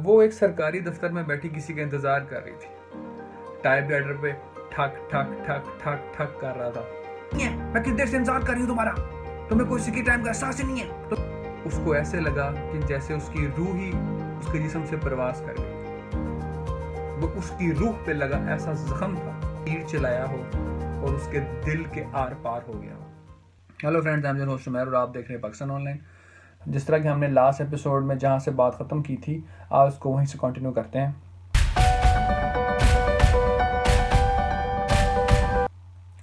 وہ ایک سرکاری دفتر میں بیٹھی کسی کا انتظار کر رہی تھی. ٹائپ رائٹر پہ ٹھک ٹھک ٹھک ٹھک ٹھک کر رہا تھا. میں کس دیر سے انتظار کر رہی ہوں تمہارا, تمہیں کوئی سکی ٹائم کا احساس ہی نہیں ہے. اس کو ایسے لگا کہ جیسے اس کی روح ہی اس کے جسم سے پرواز کر گئی. وہ اس کی روح پہ لگا ایسا زخم تھا, تیر چلایا ہو اور اس کے دل کے آر پار ہو گیا ہو. Hello friends, I am your host Umair اور آپ دیکھ رہے ہیں پاکستان آن لائن. جس طرح کہ ہم نے لاسٹ ایپیسوڈ میں جہاں سے بات ختم کی تھی, آج اس کو وہیں سے کنٹینیو کرتے ہیں.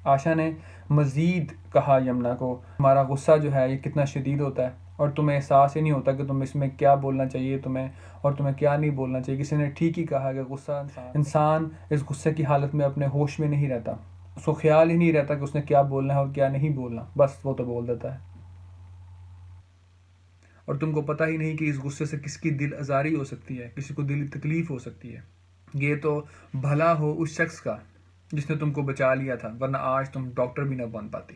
آشا نے مزید کہا یمنا کو, ہمارا غصہ جو ہے یہ کتنا شدید ہوتا ہے اور تمہیں احساس ہی نہیں ہوتا کہ تم اس میں کیا بولنا چاہیے تمہیں اور تمہیں کیا نہیں بولنا چاہیے. کسی نے ٹھیک ہی کہا کہ غصہ انسان اس غصے کی حالت میں اپنے ہوش میں نہیں رہتا. اس کو خیال ہی نہیں رہتا کہ اس نے کیا بولنا ہے اور کیا نہیں بولنا, بس وہ تو بول دیتا ہے. اور تم کو پتہ ہی نہیں کہ اس غصے سے کس کی دل آزاری ہو سکتی ہے, کسی کو دلی تکلیف ہو سکتی ہے. یہ تو بھلا ہو اس شخص کا جس نے تم کو بچا لیا تھا, ورنہ آج تم ڈاکٹر بھی نہ بن پاتی.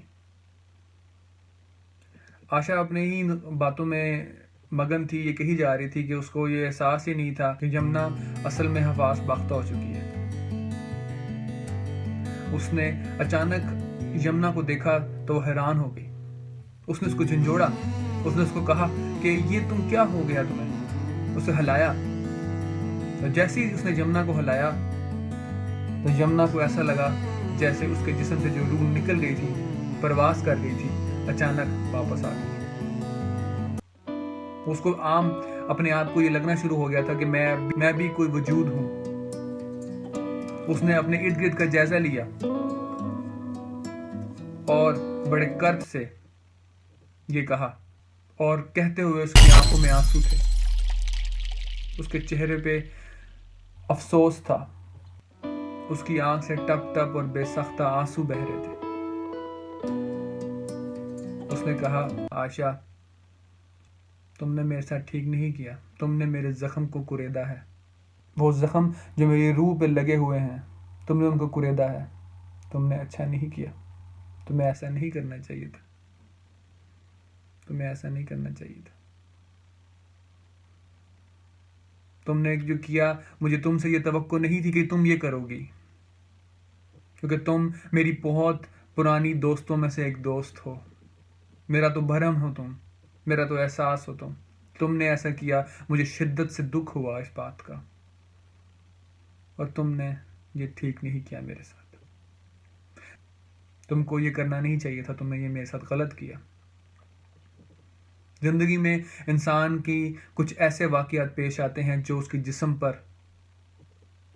آشا اپنے ہی باتوں میں مگن تھی. یہ کہی جا رہی تھی کہ اس کو یہ احساس ہی نہیں تھا کہ یمنا اصل میں حواس باختہ ہو چکی ہے. اس نے اچانک یمنا کو دیکھا تو وہ حیران ہو گئی. اس نے اس کو جھنجھوڑا, اس نے اس کو کہا کہ یہ تم کیا ہو گیا تمہیں. اسے ہلایا. جیسے ہی اس نے یمنا کو ہلایا تو یمنا کو ایسا لگا جیسے اس کے جسم سے جو روح نکل گئی تھی, پرواز کر گئی تھی, اچانک واپس آ گئی. اس کو اپنے آپ کو یہ لگنا شروع ہو گیا تھا کہ میں بھی کوئی وجود ہوں. اس نے اپنے ارد گرد کا جائزہ لیا اور بڑے کرب سے یہ کہا, اور کہتے ہوئے اس کی آنکھوں میں آنسو تھے. اس کے چہرے پہ افسوس تھا. اس کی آنکھ سے ٹپ ٹپ اور بے سختہ آنسو بہہ رہے تھے. اس نے کہا, آشا تم نے میرے ساتھ ٹھیک نہیں کیا, تم نے میرے زخم کو کریدا ہے. وہ زخم جو میری روح پہ لگے ہوئے ہیں تم نے ان کو کریدا ہے. تم نے اچھا نہیں کیا, تمہیں ایسا نہیں کرنا چاہیے تھا, تمہیں ایسا نہیں کرنا چاہیے تھا. تم نے جو کیا, مجھے تم سے یہ توقع نہیں تھی کہ تم یہ کرو گی, کیونکہ تم میری بہت پرانی دوستوں میں سے ایک دوست ہو. میرا تو بھرم ہو تم, میرا تو احساس ہو تم. تم نے ایسا کیا, مجھے شدت سے دکھ ہوا اس بات کا, اور تم نے یہ ٹھیک نہیں کیا میرے ساتھ. تم کو یہ کرنا نہیں چاہیے تھا, تم نے یہ میرے ساتھ غلط کیا. زندگی میں انسان کی کچھ ایسے واقعات پیش آتے ہیں جو اس کے جسم پر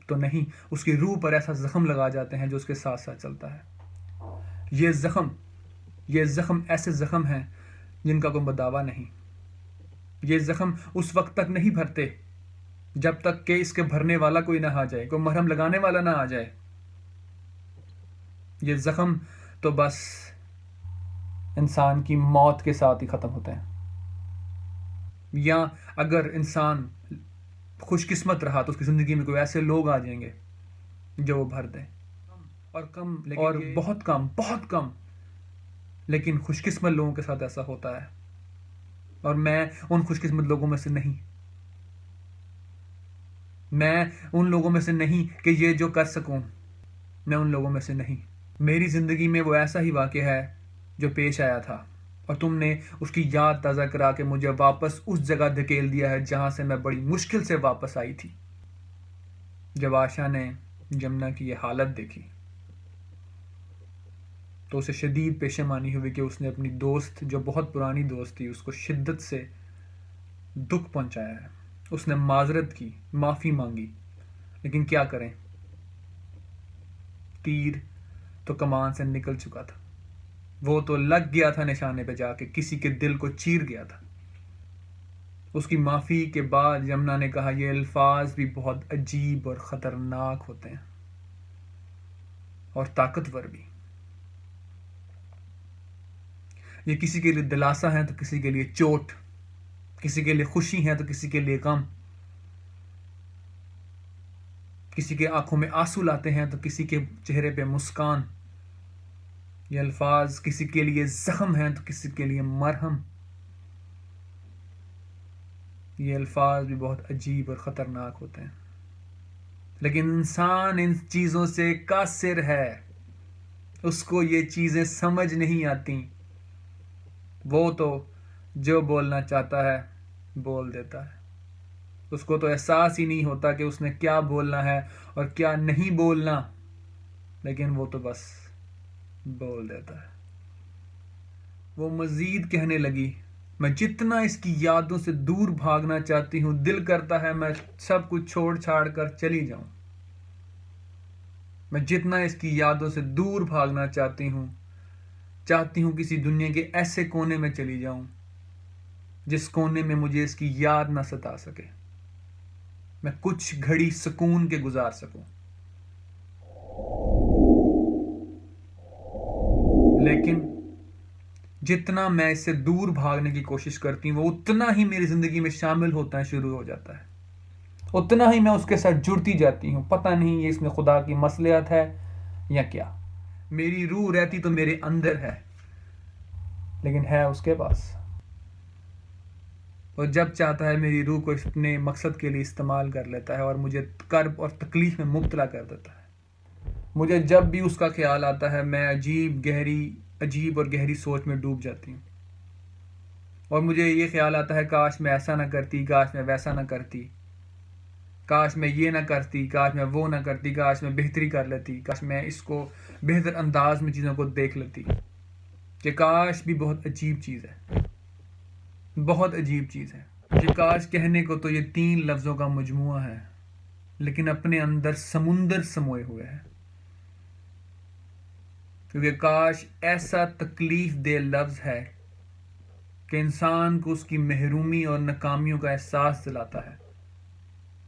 تو نہیں, اس کی روح پر ایسا زخم لگا جاتے ہیں جو اس کے ساتھ ساتھ چلتا ہے. یہ زخم ایسے زخم ہیں جن کا کوئی مداوا نہیں. یہ زخم اس وقت تک نہیں بھرتے جب تک کہ اس کے بھرنے والا کوئی نہ آ جائے, کوئی مرہم لگانے والا نہ آ جائے. یہ زخم تو بس انسان کی موت کے ساتھ ہی ختم ہوتے ہیں, یا اگر انسان خوش قسمت رہا تو اس کی زندگی میں کوئی ایسے لوگ آ جائیں گے جو وہ بھر دیں. اور بہت کم لیکن خوش قسمت لوگوں کے ساتھ ایسا ہوتا ہے, اور میں ان خوش قسمت لوگوں میں سے نہیں. میں ان لوگوں میں سے نہیں کہ یہ جو کر سکوں, میں ان لوگوں میں سے نہیں. میری زندگی میں وہ ایسا ہی واقعہ ہے جو پیش آیا تھا, اور تم نے اس کی یاد تازہ کرا کے مجھے واپس اس جگہ دھکیل دیا ہے جہاں سے میں بڑی مشکل سے واپس آئی تھی. جب آشا نے یمنا کی یہ حالت دیکھی تو اسے شدید پشیمانی ہوئی کہ اس نے اپنی دوست, جو بہت پرانی دوست تھی, اس کو شدت سے دکھ پہنچایا ہے. اس نے معذرت کی, معافی مانگی, لیکن کیا کریں, تیر تو کمان سے نکل چکا تھا. وہ تو لگ گیا تھا نشانے پہ جا کے, کسی کے دل کو چیر گیا تھا. اس کی معافی کے بعد یمنا نے کہا, یہ الفاظ بھی بہت عجیب اور خطرناک ہوتے ہیں اور طاقتور بھی. یہ کسی کے لیے دلاسا ہے تو کسی کے لیے چوٹ, کسی کے لیے خوشی ہے تو کسی کے لیے غم, کسی کے آنکھوں میں آنسو لاتے ہیں تو کسی کے چہرے پہ مسکان. یہ الفاظ کسی کے لیے زخم ہیں تو کسی کے لیے مرہم. یہ الفاظ بھی بہت عجیب اور خطرناک ہوتے ہیں، لیکن انسان ان چیزوں سے قاصر ہے، اس کو یہ چیزیں سمجھ نہیں آتی، وہ تو جو بولنا چاہتا ہے بول دیتا ہے، اس کو تو احساس ہی نہیں ہوتا کہ اس نے کیا بولنا ہے اور کیا نہیں بولنا، لیکن وہ تو بس بول دیتا ہے۔ وہ مزید کہنے لگی، میں جتنا اس کی یادوں سے دور بھاگنا چاہتی ہوں، دل کرتا ہے میں سب کچھ چھوڑ چھاڑ کر چلی جاؤں۔ میں جتنا اس کی یادوں سے دور بھاگنا چاہتی ہوں کسی دنیا کے ایسے کونے میں چلی جاؤں جس کونے میں مجھے اس کی یاد نہ ستا سکے، میں کچھ گھڑی سکون کے گزار سکوں۔ لیکن جتنا میں اس سے دور بھاگنے کی کوشش کرتی ہوں، وہ اتنا ہی میری زندگی میں شامل ہوتا ہے، شروع ہو جاتا ہے، اتنا ہی میں اس کے ساتھ جڑتی جاتی ہوں۔ پتہ نہیں یہ اس میں خدا کی مصلحت ہے یا کیا۔ میری روح رہتی تو میرے اندر ہے، لیکن ہے اس کے پاس، اور جب چاہتا ہے میری روح کو اپنے مقصد کے لیے استعمال کر لیتا ہے اور مجھے کرب اور تکلیف میں مبتلا کر دیتا ہے۔ مجھے جب بھی اس کا خیال آتا ہے میں عجیب اور گہری سوچ میں ڈوب جاتی ہوں، اور مجھے یہ خیال آتا ہے کاش میں ایسا نہ کرتی، کاش میں ویسا نہ کرتی، کاش میں یہ نہ کرتی، کاش میں وہ نہ کرتی، کاش میں بہتری کر لیتی، کاش میں اس کو بہتر انداز میں چیزوں کو دیکھ لیتی۔ کہ کاش بھی بہت عجیب چیز ہے، بہت عجیب چیز ہے۔ کہ کاش کہنے کو تو یہ 3 لفظوں کا مجموعہ ہے، لیکن اپنے اندر سمندر سموئے ہوئے ہے، کیونکہ کاش ایسا تکلیف دہ لفظ ہے کہ انسان کو اس کی محرومی اور ناکامیوں کا احساس دلاتا ہے،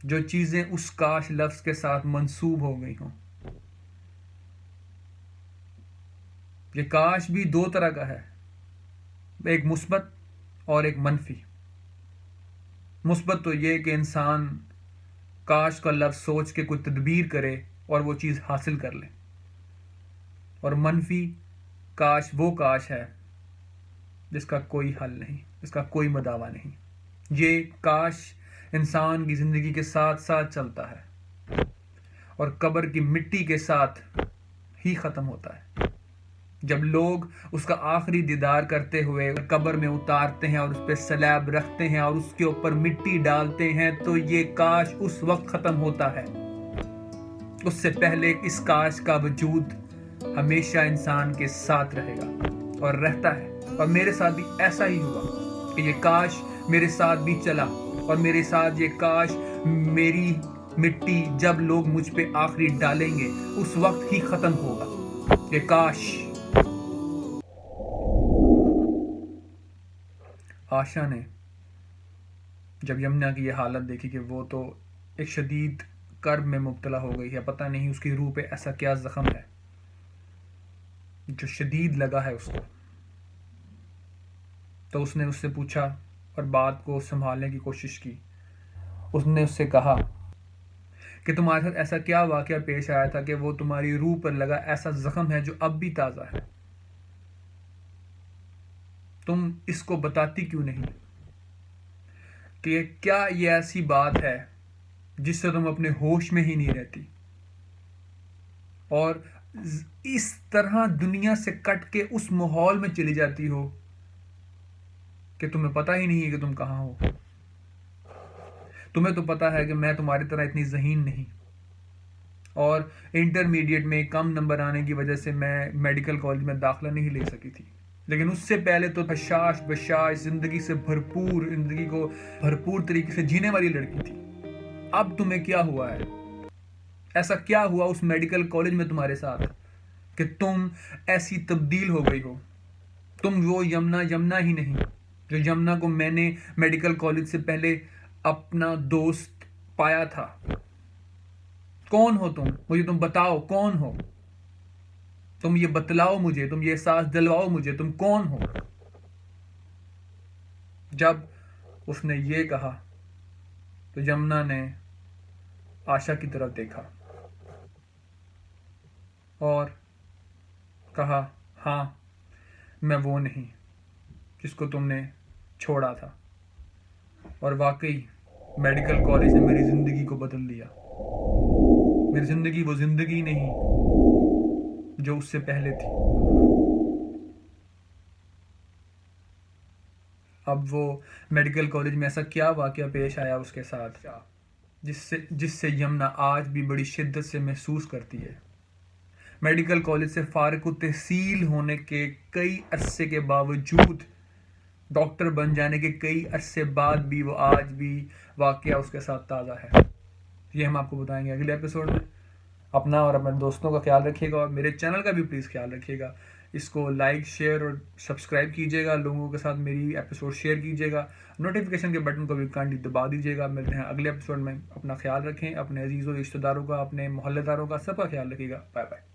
جو چیزیں اس کاش لفظ کے ساتھ منسوب ہو گئی ہوں۔ یہ کاش بھی 2 طرح کا ہے، ایک مثبت اور ایک منفی۔ مثبت تو یہ کہ انسان کاش کا لفظ سوچ کے کوئی تدبیر کرے اور وہ چیز حاصل کر لے، اور منفی کاش وہ کاش ہے جس کا کوئی حل نہیں، جس کا کوئی مداوع نہیں۔ یہ کاش انسان کی زندگی کے ساتھ ساتھ چلتا ہے اور قبر کی مٹی کے ساتھ ہی ختم ہوتا ہے۔ جب لوگ اس کا آخری دیدار کرتے ہوئے قبر میں اتارتے ہیں اور اس پہ سلیب رکھتے ہیں اور اس کے اوپر مٹی ڈالتے ہیں تو یہ کاش اس وقت ختم ہوتا ہے۔ اس سے پہلے اس کاش کا وجود ہمیشہ انسان کے ساتھ رہے گا اور رہتا ہے، اور میرے ساتھ بھی ایسا ہی ہوا کہ یہ کاش میرے ساتھ بھی چلا، اور میرے ساتھ یہ کاش میری مٹی جب لوگ مجھ پہ آخری ڈالیں گے اس وقت ہی ختم ہوگا۔ یہ کاش۔ آشا نے جب یمنا کی یہ حالت دیکھی کہ وہ تو ایک شدید کرب میں مبتلا ہو گئی ہے، پتہ نہیں اس کی روح پہ ایسا کیا زخم ہے جو شدید لگا ہے اس کو، تو اس نے اس سے پوچھا اور بات کو سنبھالنے کی کوشش کی۔ اس نے اس سے کہا کہ تمہارے ساتھ ایسا کیا واقعہ پیش آیا تھا کہ وہ تمہاری روح پر لگا ایسا زخم ہے جو اب بھی تازہ ہے، تم اس کو بتاتی کیوں نہیں؟ کہ کیا یہ ایسی بات ہے جس سے تم اپنے ہوش میں ہی نہیں رہتی اور اس طرح دنیا سے کٹ کے اس ماحول میں چلی جاتی ہو کہ تمہیں پتہ ہی نہیں ہے کہ تم کہاں ہو؟ تمہیں تو پتہ ہے کہ میں تمہاری طرح اتنی ذہین نہیں، اور انٹرمیڈیٹ میں کم نمبر آنے کی وجہ سے میں میڈیکل کالج میں داخلہ نہیں لے سکی تھی، لیکن اس سے پہلے تو حشاش بشاش زندگی سے زندگی کو بھرپور طریقے سے جینے والی لڑکی تھی۔ اب تمہیں کیا ہوا ہے؟ ایسا کیا ہوا اس میڈیکل کالج میں تمہارے ساتھ کہ تم ایسی تبدیل ہو گئی ہو؟ تم وہ یمنا ہی نہیں جو یمنا کو میں نے میڈیکل کالج سے پہلے اپنا دوست پایا تھا۔ کون ہو تم؟ مجھے تم بتاؤ کون ہو؟ تم یہ بتلاؤ مجھے، تم یہ احساس دلواؤ مجھے، تم کون ہو؟ جب اس نے یہ کہا تو یمنا نے آشا کی طرف دیکھا اور کہا، ہاں میں وہ نہیں جس کو تم نے چھوڑا تھا۔ اور واقعی میڈیکل کالج نے میری زندگی کو بدل دیا. میری زندگی وہ زندگی نہیں جو اس سے پہلے تھی. اب وہ میڈیکل کالج میں ایسا کیا واقعہ پیش آیا اس کے ساتھ جس سے یمنا آج بھی بڑی شدت سے محسوس کرتی ہے. میڈیکل کالج سے فارغ التحصیل ہونے کے کئی عرصے کے باوجود، ڈاکٹر بن جانے کے کئی عرصے بعد بھی وہ آج بھی واقعہ اس کے ساتھ تازہ ہے. یہ ہم آپ کو بتائیں گے اگلے ایپیسوڈ میں. اپنا اور اپنے دوستوں کا خیال رکھیے گا اور میرے چینل کا بھی پلیز خیال رکھیے گا. اس کو لائک، شیئر اور سبسکرائب کیجیے گا. لوگوں کے ساتھ میری ایپیسوڈ شیئر کیجیے گا. نوٹیفیکیشن کے بٹن کو بھی کانڈی دبا دیجیے گا. ملتے ہیں اگلے ایپیسوڈ میں. اپنا خیال رکھیں. اپنے عزیزوں، رشتہ داروں کا، اپنے محلے داروں کا، سب کا خیال رکھیے گا. Bye bye.